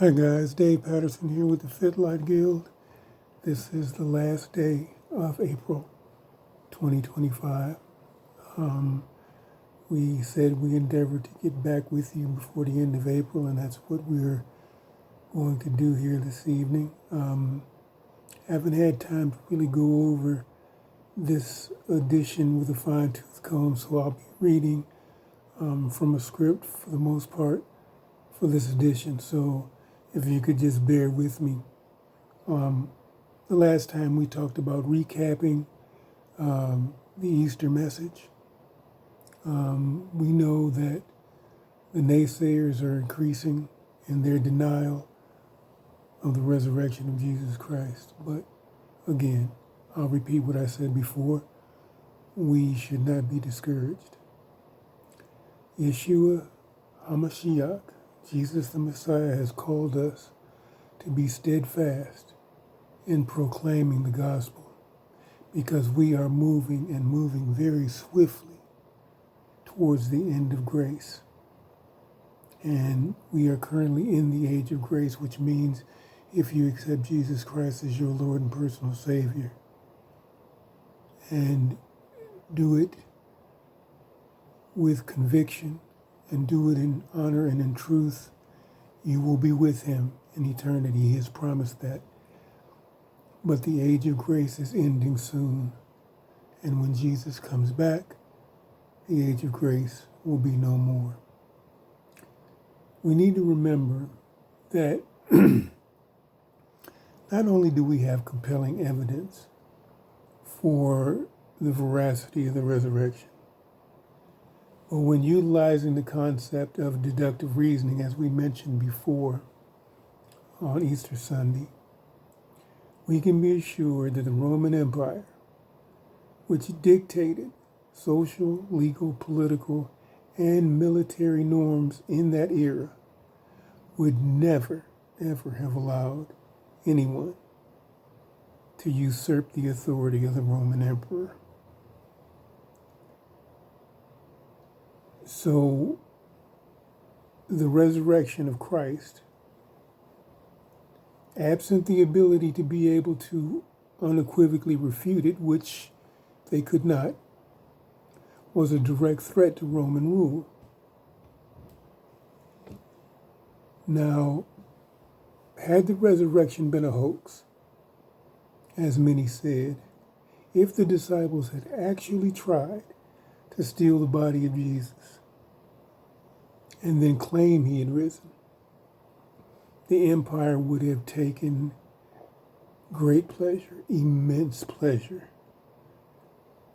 Hi guys, Dave Patterson here with the Fit Light Guild. This is the last day of April 2025. We said we endeavored to get back with you before the end of April, and that's what we're going to do here this evening. Haven't had time to really go over this edition with a fine-tooth comb, so I'll be reading from a script for the most part for this edition. So if you could just bear with me. The last time we talked about recapping the Easter message. We know that the naysayers are increasing in their denial of the resurrection of Jesus Christ. But again, I'll repeat what I said before. We should not be discouraged. Yeshua HaMashiach, Jesus the Messiah, has called us to be steadfast in proclaiming the gospel because we are moving very swiftly towards the end of grace. And we are currently in the age of grace, which means if you accept Jesus Christ as your Lord and personal Savior and do it with conviction and do it in honor and in truth, you will be with him in eternity. He has promised that. But the age of grace is ending soon. And when Jesus comes back, the age of grace will be no more. We need to remember that not only do we have compelling evidence for the veracity of the resurrection, but when utilizing the concept of deductive reasoning, as we mentioned before on Easter Sunday, we can be assured that the Roman Empire, which dictated social, legal, political, and military norms in that era, would never, ever have allowed anyone to usurp the authority of the Roman emperor. So, the resurrection of Christ, absent the ability to be able to unequivocally refute it, which they could not, was a direct threat to Roman rule. Now, had the resurrection been a hoax, as many said, if the disciples had actually tried to steal the body of Jesus and then claim he had risen, the empire would have taken great pleasure, immense pleasure,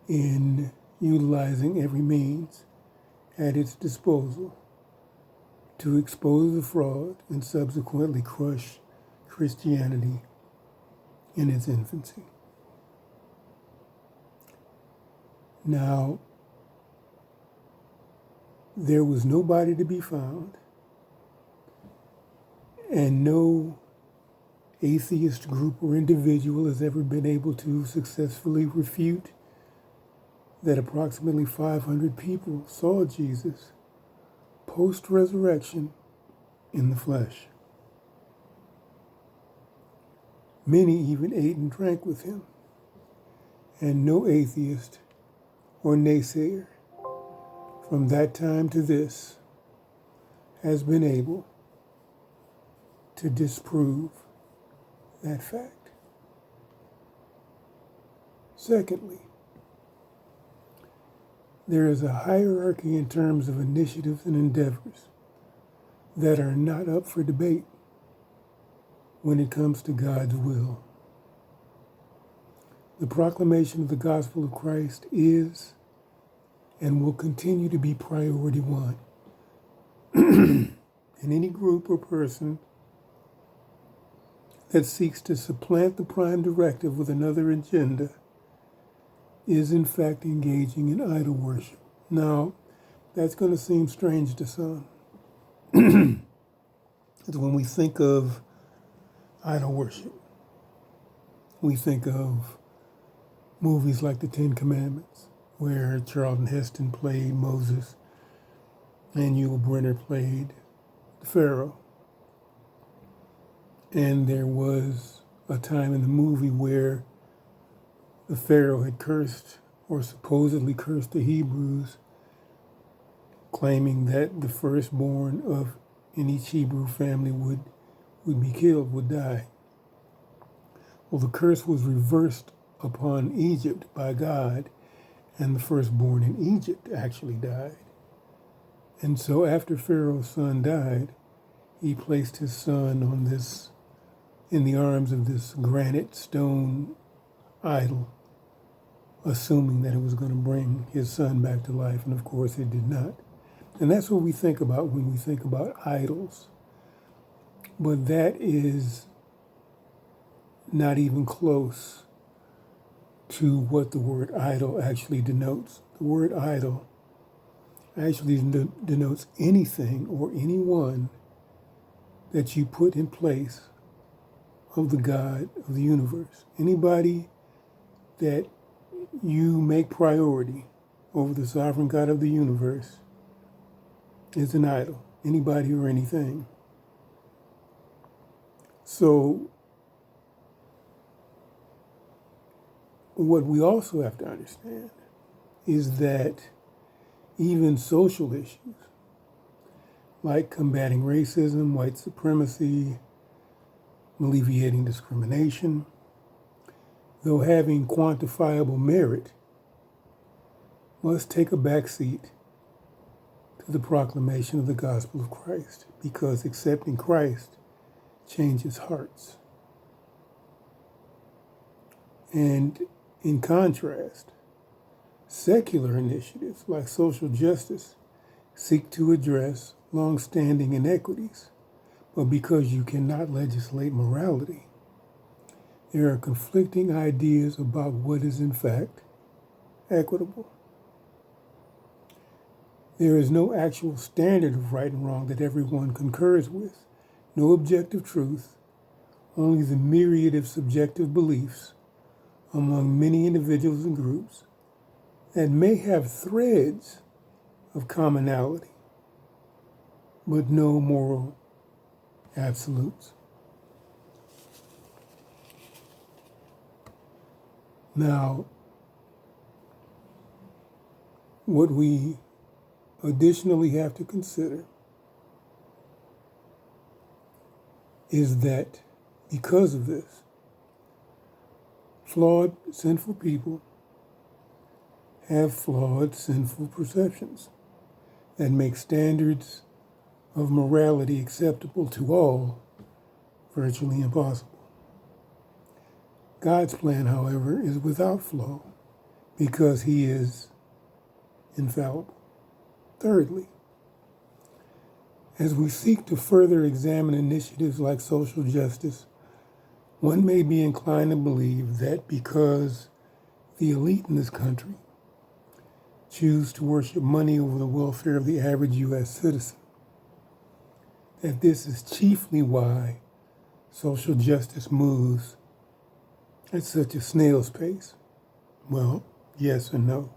in utilizing every means at its disposal to expose the fraud and subsequently crush Christianity in its infancy. Now, there was nobody to be found, and no atheist group or individual has ever been able to successfully refute that approximately 500 people saw Jesus post-resurrection in the flesh. Many even ate and drank with him, and no atheist or naysayer from that time to this has been able to disprove that fact. Secondly, there is a hierarchy in terms of initiatives and endeavors that are not up for debate when it comes to God's will. The proclamation of the gospel of Christ is and will continue to be priority one. And any group or person that seeks to supplant the prime directive with another agenda is in fact engaging in idol worship. Now, that's going to seem strange to some. It's when we think of idol worship, we think of movies like The Ten Commandments, where Charlton Heston played Moses and Yul Brynner played the Pharaoh. And there was a time in the movie where the Pharaoh had cursed or supposedly cursed the Hebrews, claiming that the firstborn of in each Hebrew family would be killed, would die. Well, the curse was reversed upon Egypt by God, and the firstborn in Egypt actually died. And so after Pharaoh's son died, he placed his son in the arms of this granite stone idol, assuming that it was going to bring his son back to life, and of course it did not. And that's what we think about when we think about idols. But that is not even close to what the word idol actually denotes. The word idol actually denotes anything or anyone that you put in place of the God of the universe. Anybody that you make priority over the sovereign God of the universe is an idol. Anybody or anything. So what we also have to understand is that even social issues like combating racism, white supremacy, alleviating discrimination, though having quantifiable merit, must take a backseat to the proclamation of the gospel of Christ, because accepting Christ changes hearts. And in contrast, secular initiatives like social justice seek to address long-standing inequities, but because you cannot legislate morality, there are conflicting ideas about what is in fact equitable. There is no actual standard of right and wrong that everyone concurs with, no objective truth, only the myriad of subjective beliefs among many individuals and groups that may have threads of commonality, but no moral absolutes. Now, what we additionally have to consider is that because of this, flawed, sinful people have flawed, sinful perceptions that make standards of morality acceptable to all virtually impossible. God's plan, however, is without flaw because he is infallible. Thirdly, as we seek to further examine initiatives like social justice, one may be inclined to believe that because the elite in this country choose to worship money over the welfare of the average U.S. citizen, that this is chiefly why social justice moves at such a snail's pace. Well, yes and no.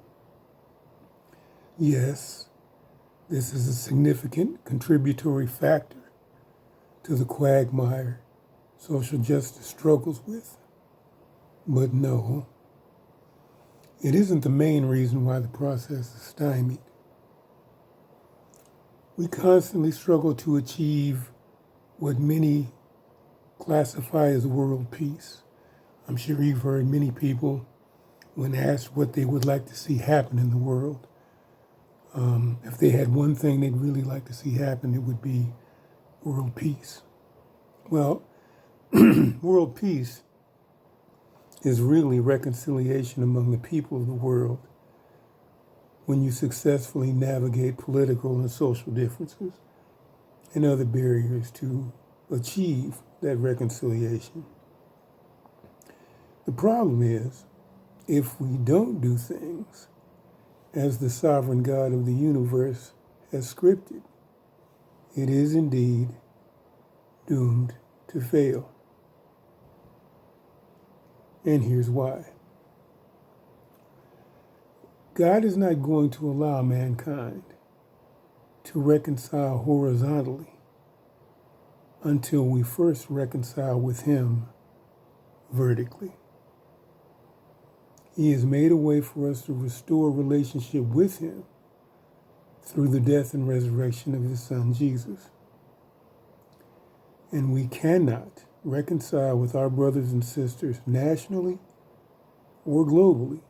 Yes, this is a significant contributory factor to the quagmire social justice struggles with. But no, it isn't the main reason why the process is stymied. We constantly struggle to achieve what many classify as world peace. I'm sure you've heard many people, when asked what they would like to see happen in the world, if they had one thing they'd really like to see happen, it would be world peace. Well, world peace is really reconciliation among the people of the world when you successfully navigate political and social differences and other barriers to achieve that reconciliation. The problem is, if we don't do things as the sovereign God of the universe has scripted, it is indeed doomed to fail. And here's why. God is not going to allow mankind to reconcile horizontally until we first reconcile with him vertically. He has made a way for us to restore a relationship with him through the death and resurrection of his son, Jesus. And we cannot reconcile with our brothers and sisters nationally or globally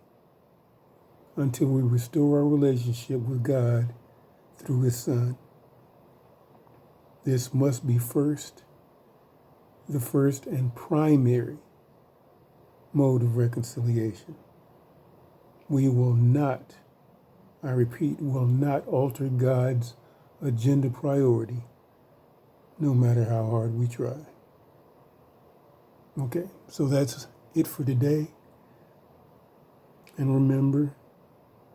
until we restore our relationship with God through his son. This must be the first and primary mode of reconciliation. We will not, I repeat, will not alter God's agenda priority, no matter how hard we try. Okay, so that's it for today. And remember,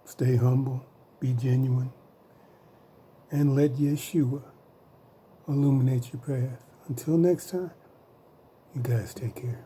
stay humble, be genuine, and let Yeshua illuminate your path. Until next time, you guys take care.